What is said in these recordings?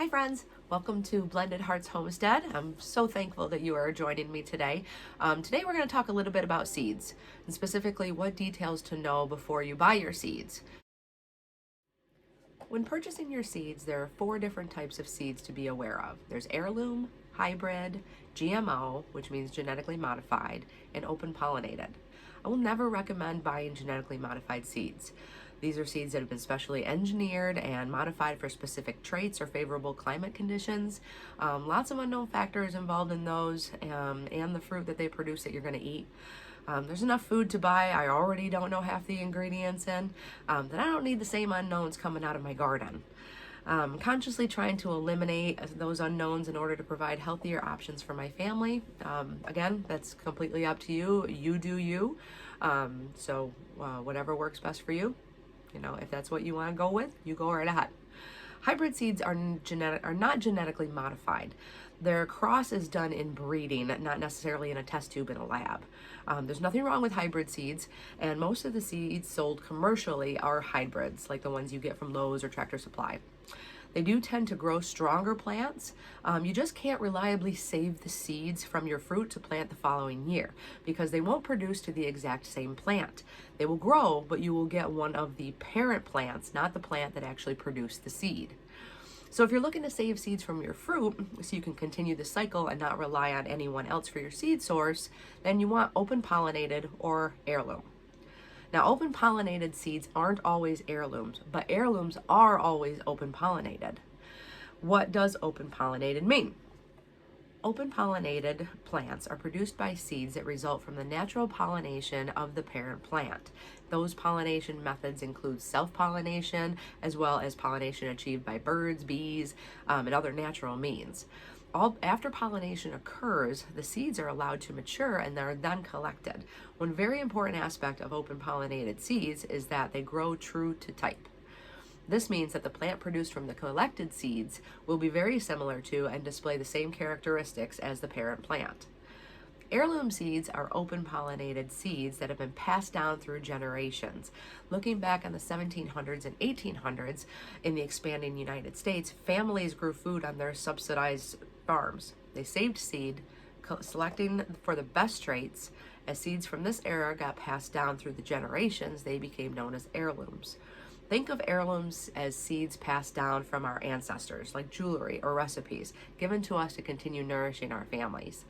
Hi friends, welcome to Blended Hearts Homestead. I'm so thankful that you are joining me today. Today we're going to talk a little bit about seeds, and specifically what details to know before you buy your seeds. When purchasing your seeds, there are 4 different types of seeds to be aware of. There's heirloom, hybrid, GMO, which means genetically modified, and open pollinated. I will never recommend buying genetically modified seeds. These are seeds that have been specially engineered and modified for specific traits or favorable climate conditions. Lots of unknown factors involved in those and the fruit that they produce that you're going to eat. There's enough food to buy I already don't know half the ingredients in, that I don't need the same unknowns coming out of my garden. Consciously trying to eliminate those unknowns in order to provide healthier options for my family. Again, that's completely up to you. You do you. So whatever works best for you. If that's what you want to go with, you go right ahead. Hybrid seeds are not genetically modified. Their cross is done in breeding, not necessarily in a test tube in a lab. There's nothing wrong with hybrid seeds, and most of the seeds sold commercially are hybrids, like the ones you get from Lowe's or Tractor Supply. They do tend to grow stronger plants. You just can't reliably save the seeds from your fruit to plant the following year because they won't produce to the exact same plant. They will grow, but you will get one of the parent plants, not the plant that actually produced the seed. So if you're looking to save seeds from your fruit so you can continue the cycle and not rely on anyone else for your seed source, then you want open pollinated or heirloom. Now, open pollinated seeds aren't always heirlooms, but heirlooms are always open pollinated. What does open pollinated mean? Open pollinated plants are produced by seeds that result from the natural pollination of the parent plant. Those pollination methods include self-pollination as well as pollination achieved by birds, bees, and other natural means. After pollination occurs, the seeds are allowed to mature and they're then collected. One very important aspect of open pollinated seeds is that they grow true to type. This means that the plant produced from the collected seeds will be very similar to and display the same characteristics as the parent plant. Heirloom seeds are open pollinated seeds that have been passed down through generations. Looking back on the 1700s and 1800s in the expanding United States, families grew food on their subsidized farms. They saved seed, selecting for the best traits. As seeds from this era got passed down through the generations, they became known as heirlooms. Think of heirlooms as seeds passed down from our ancestors, like jewelry or recipes, given to us to continue nourishing our families.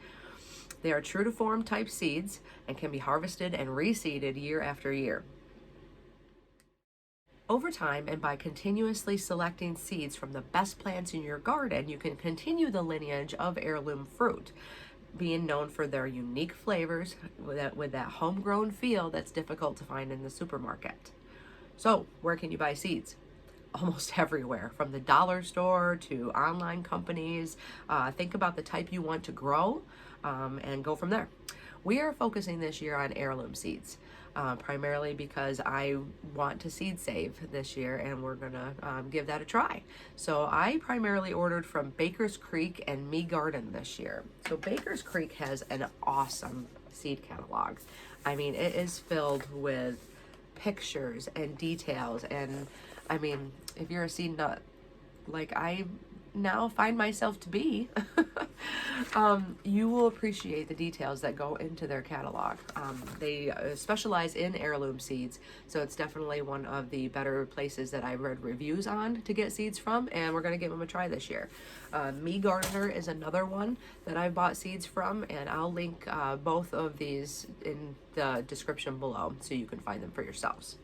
They are true to form type seeds and can be harvested and reseeded year after year. Over time, and by continuously selecting seeds from the best plants in your garden, you can continue the lineage of heirloom fruit, being known for their unique flavors with that homegrown feel that's difficult to find in the supermarket. So, where can you buy seeds? Almost everywhere, from the dollar store to online companies. Think about the type you want to grow and go from there. We are focusing this year on heirloom seeds, primarily because I want to seed save this year and we're gonna give that a try. So I primarily ordered from Baker's Creek and Me Garden this year. So Baker's Creek has an awesome seed catalog. I mean, it is filled with pictures and details, and I mean, if you're a seed nut like I now find myself to be, you will appreciate the details that go into their catalog. They specialize in heirloom seeds, so it's definitely one of the better places that I've read reviews on to get seeds from, and we're going to give them a try this year. Me Gardener is another one that I bought seeds from, and I'll link both of these in the description below so you can find them for yourselves.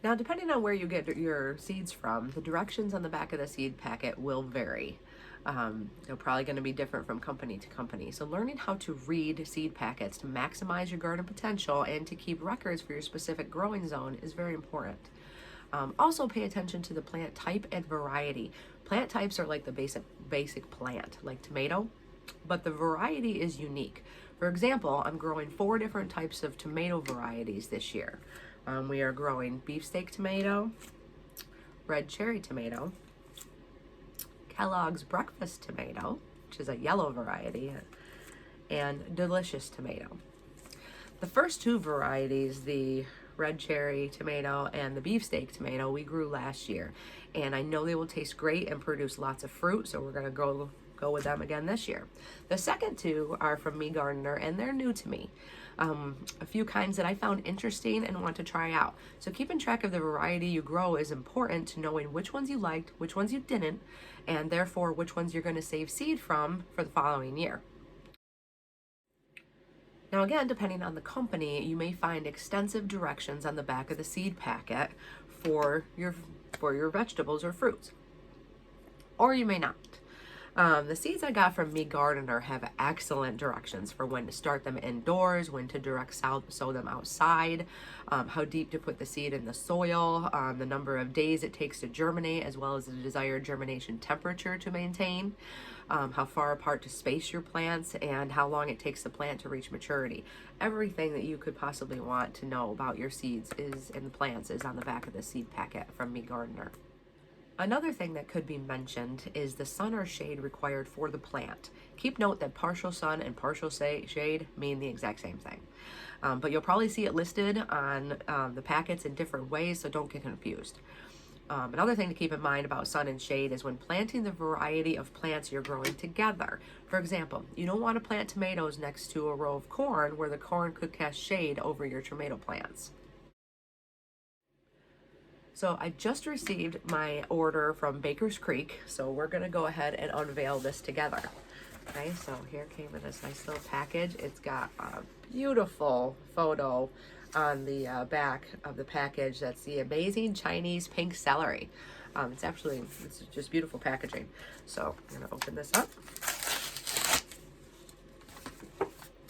Now, depending on where you get your seeds from, the directions on the back of the seed packet will vary. They're probably going to be different from company to company. So learning how to read seed packets to maximize your garden potential and to keep records for your specific growing zone is very important. Also pay attention to the plant type and variety. Plant types are like the basic plant, like tomato, but the variety is unique. For example, I'm growing 4 different types of tomato varieties this year. We are growing beefsteak tomato, red cherry tomato, Kellogg's breakfast tomato, which is a yellow variety, and delicious tomato. The first 2 varieties, the red cherry tomato, and the beefsteak tomato we grew last year. And I know they will taste great and produce lots of fruit, so we're gonna go with them again this year. The second two are from Me Gardener, and they're new to me. A few kinds that I found interesting and want to try out. So keeping track of the variety you grow is important to knowing which ones you liked, which ones you didn't, and therefore which ones you're going to save seed from for the following year. Now again, depending on the company, you may find extensive directions on the back of the seed packet for your vegetables or fruits, or you may not. The seeds I got from Me Gardener have excellent directions for when to start them indoors, when to direct sow them outside, how deep to put the seed in the soil, the number of days it takes to germinate, as well as the desired germination temperature to maintain, how far apart to space your plants, and how long it takes the plant to reach maturity. Everything that you could possibly want to know about your seeds and the plants is on the back of the seed packet from Me Gardener. Another thing that could be mentioned is the sun or shade required for the plant. Keep note that partial sun and partial shade mean the exact same thing. But you'll probably see it listed on the packets in different ways, so don't get confused. Another thing to keep in mind about sun and shade is when planting the variety of plants you're growing together. For example, you don't want to plant tomatoes next to a row of corn where the corn could cast shade over your tomato plants. So I just received my order from Baker's Creek, so we're gonna go ahead and unveil this together. Okay, so here came in this nice little package. It's got a beautiful photo on the back of the package. That's the amazing Chinese pink celery. It's just beautiful packaging. So I'm gonna open this up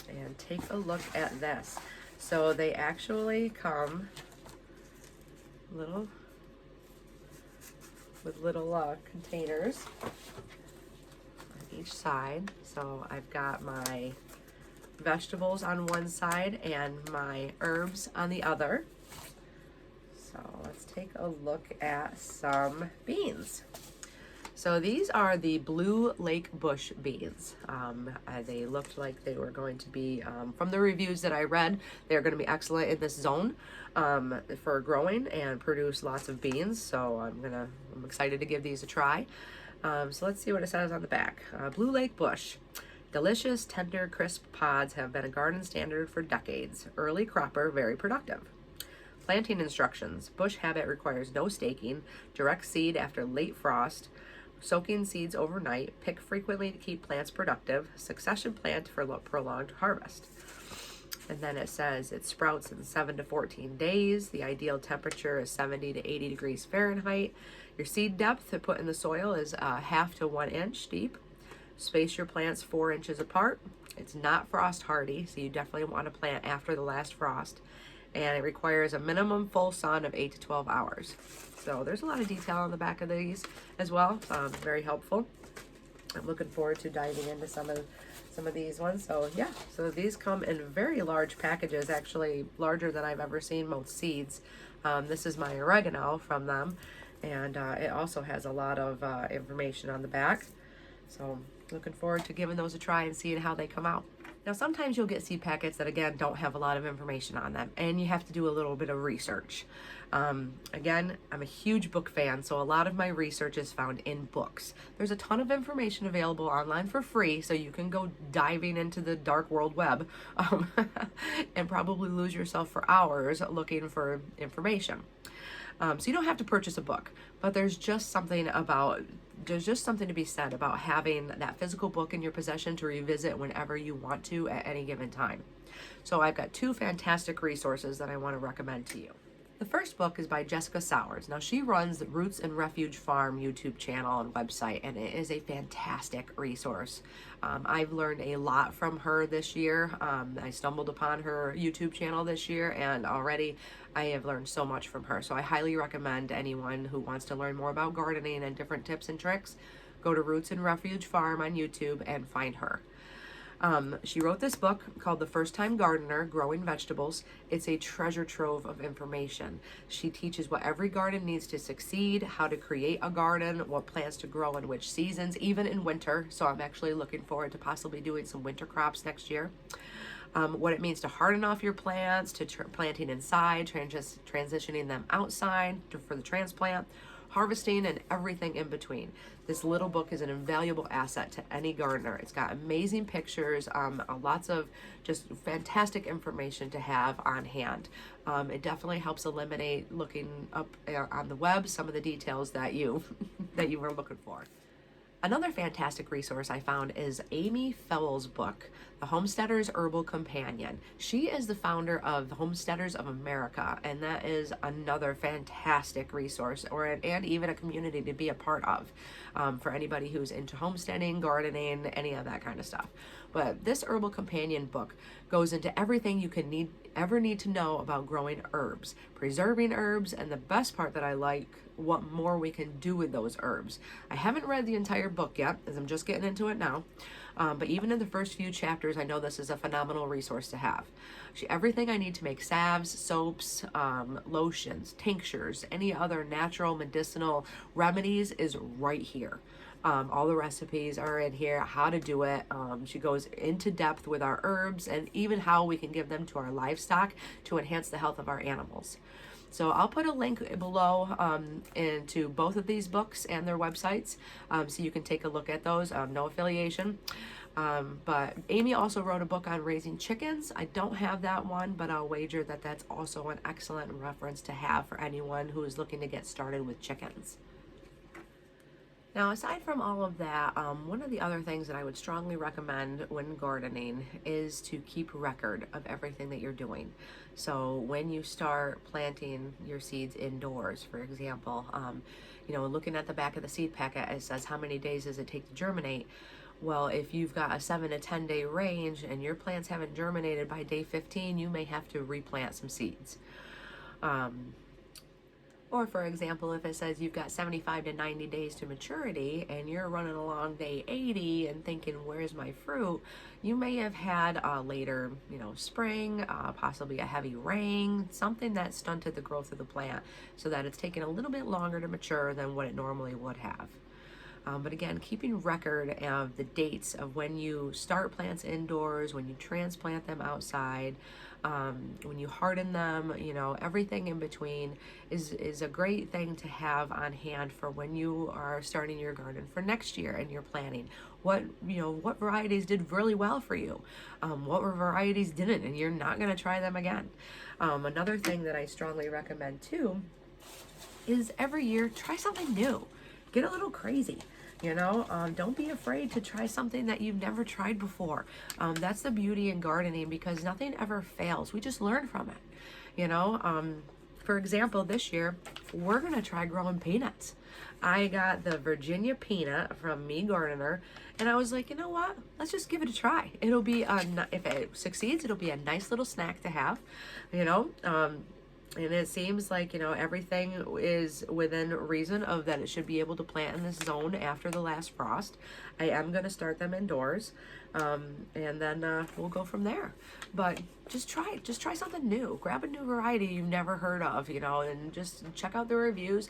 and take a look at this. So they actually come with little containers on each side. So I've got my vegetables on one side and my herbs on the other. So let's take a look at some beans. So these are the blue lake bush beans. They looked like they were going to be, from the reviews that I read, they're going to be excellent in this zone for growing and produce lots of beans. So I'm excited to give these a try. So let's see what it says on the back. Blue lake bush. Delicious, tender, crisp pods have been a garden standard for decades. Early cropper, very productive. Planting instructions. Bush habit requires no staking. Direct seed after late frost. Soaking seeds overnight. Pick frequently to keep plants productive. Succession plant for prolonged harvest. And then it says it sprouts in 7 to 14 days. The ideal temperature is 70 to 80 degrees Fahrenheit. Your seed depth to put in the soil is 1/2 to 1 inch deep. Space your plants 4 inches apart. It's not frost hardy, so you definitely want to plant after the last frost. And it requires a minimum full sun of 8 to 12 hours. So there's a lot of detail on the back of these as well. Very helpful. I'm looking forward to diving into some of these ones. So yeah, so these come in very large packages, actually larger than I've ever seen most seeds. This is my oregano from them, and it also has a lot of information on the back. So looking forward to giving those a try and seeing how they come out. Now, sometimes you'll get seed packets that, again, don't have a lot of information on them, and you have to do a little bit of research. Again, I'm a huge book fan, so a lot of my research is found in books. There's a ton of information available online for free, so you can go diving into the dark world web and probably lose yourself for hours looking for information. So you don't have to purchase a book, but there's just something to be said about having that physical book in your possession to revisit whenever you want to at any given time. So I've got 2 fantastic resources that I want to recommend to you. The first book is by Jessica Sowers. Now, she runs the Roots and Refuge Farm YouTube channel and website, and it is a fantastic resource. I've learned a lot from her this year. I stumbled upon her YouTube channel this year, and already I have learned so much from her. So I highly recommend anyone who wants to learn more about gardening and different tips and tricks, go to Roots and Refuge Farm on YouTube and find her. She wrote this book called The First Time Gardener, Growing Vegetables. It's a treasure trove of information. She teaches what every garden needs to succeed, how to create a garden, what plants to grow in which seasons, even in winter. So I'm actually looking forward to possibly doing some winter crops next year. what it means to harden off your plants, to planting inside, transitioning them outside for the transplant, harvesting, and everything in between. This little book is an invaluable asset to any gardener. It's got amazing pictures, lots of just fantastic information to have on hand. It definitely helps eliminate looking up on the web some of the details that you that you were looking for. Another fantastic resource I found is Amy Fell's book, The Homesteader's Herbal Companion. She is the founder of the Homesteaders of America, and that is another fantastic resource, and even a community to be a part of for anybody who's into homesteading, gardening, any of that kind of stuff. But this Herbal Companion book goes into everything you can ever need to know about growing herbs, preserving herbs, and the best part that I like, what more we can do with those herbs. I haven't read the entire book yet, as I'm just getting into it now, but even in the first few chapters, I know this is a phenomenal resource to have. Everything I need to make salves, soaps, lotions, tinctures, any other natural medicinal remedies is right here. All the recipes are in here, how to do it. She goes into depth with our herbs and even how we can give them to our livestock to enhance the health of our animals. So I'll put a link below into both of these books and their websites, so you can take a look at those. No affiliation. But Amy also wrote a book on raising chickens. I don't have that one, but I'll wager that that's also an excellent reference to have for anyone who is looking to get started with chickens. Now, aside from all of that, one of the other things that I would strongly recommend when gardening is to keep record of everything that you're doing. So when you start planting your seeds indoors, for example, looking at the back of the seed packet, it says how many days does it take to germinate. Well, if you've got a 7 to 10 day range and your plants haven't germinated by day 15, you may have to replant some seeds. Or for example, if it says you've got 75 to 90 days to maturity and you're running along day 80 and thinking, where's my fruit? You may have had a later, spring, possibly a heavy rain, something that stunted the growth of the plant so that it's taken a little bit longer to mature than what it normally would have. But again, keeping record of the dates of when you start plants indoors, when you transplant them outside, when you harden them, everything in between is a great thing to have on hand for when you are starting your garden for next year and you're planning. What varieties did really well for you? What varieties didn't, and you're not going to try them again. Another thing that I strongly recommend too is every year try something new. Get a little crazy. Don't be afraid to try something that you've never tried before. That's the beauty in gardening, because nothing ever fails. We just learn from it. For example, this year, we're going to try growing peanuts. I got the Virginia peanut from Me Gardener, and I was like, you know what? Let's just give it a try. It'll be, if it succeeds, it'll be a nice little snack to have, and it seems like, everything is within reason of that it should be able to plant in this zone after the last frost. I am going to start them indoors, and then we'll go from there. But just try something new. Grab a new variety you've never heard of, and just check out the reviews.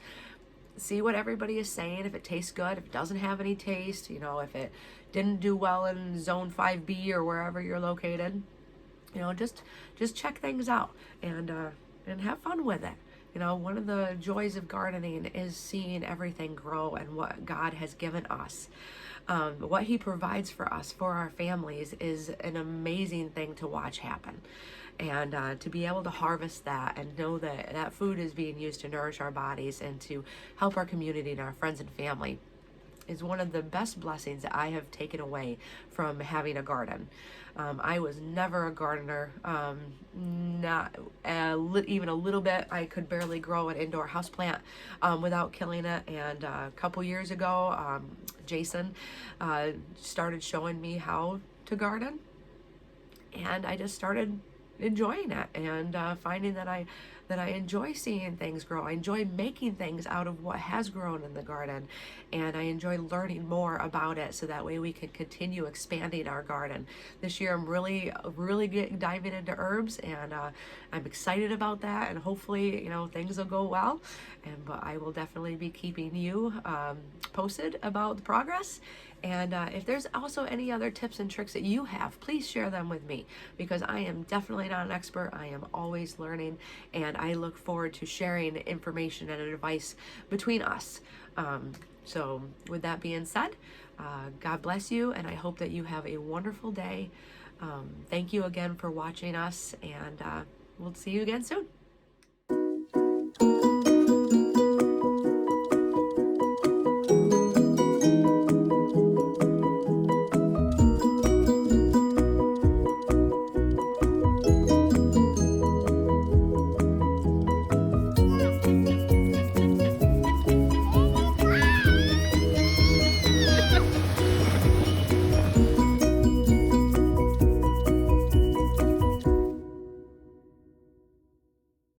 See what everybody is saying, if it tastes good, if it doesn't have any taste, if it didn't do well in zone 5B or wherever you're located. Just check things out and have fun with it. One of the joys of gardening is seeing everything grow and what God has given us. What He provides for us, for our families, is an amazing thing to watch happen. And to be able to harvest that and know that that food is being used to nourish our bodies and to help our community and our friends and family is one of the best blessings that I have taken away from having a garden. I was never a gardener, not even a little bit. I could barely grow an indoor houseplant without killing it. And a couple years ago, Jason started showing me how to garden, and I just started enjoying it and finding that that I enjoy seeing things grow. I enjoy making things out of what has grown in the garden, and I enjoy learning more about it so that way we can continue expanding our garden. This year I'm really diving into herbs, and I'm excited about that, and hopefully, things will go well. But I will definitely be keeping you posted about the progress. And if there's also any other tips and tricks that you have, please share them with me, because I am definitely not an expert. I am always learning, and I look forward to sharing information and advice between us. So with that being said, God bless you, and I hope that you have a wonderful day. Thank you again for watching us, and we'll see you again soon.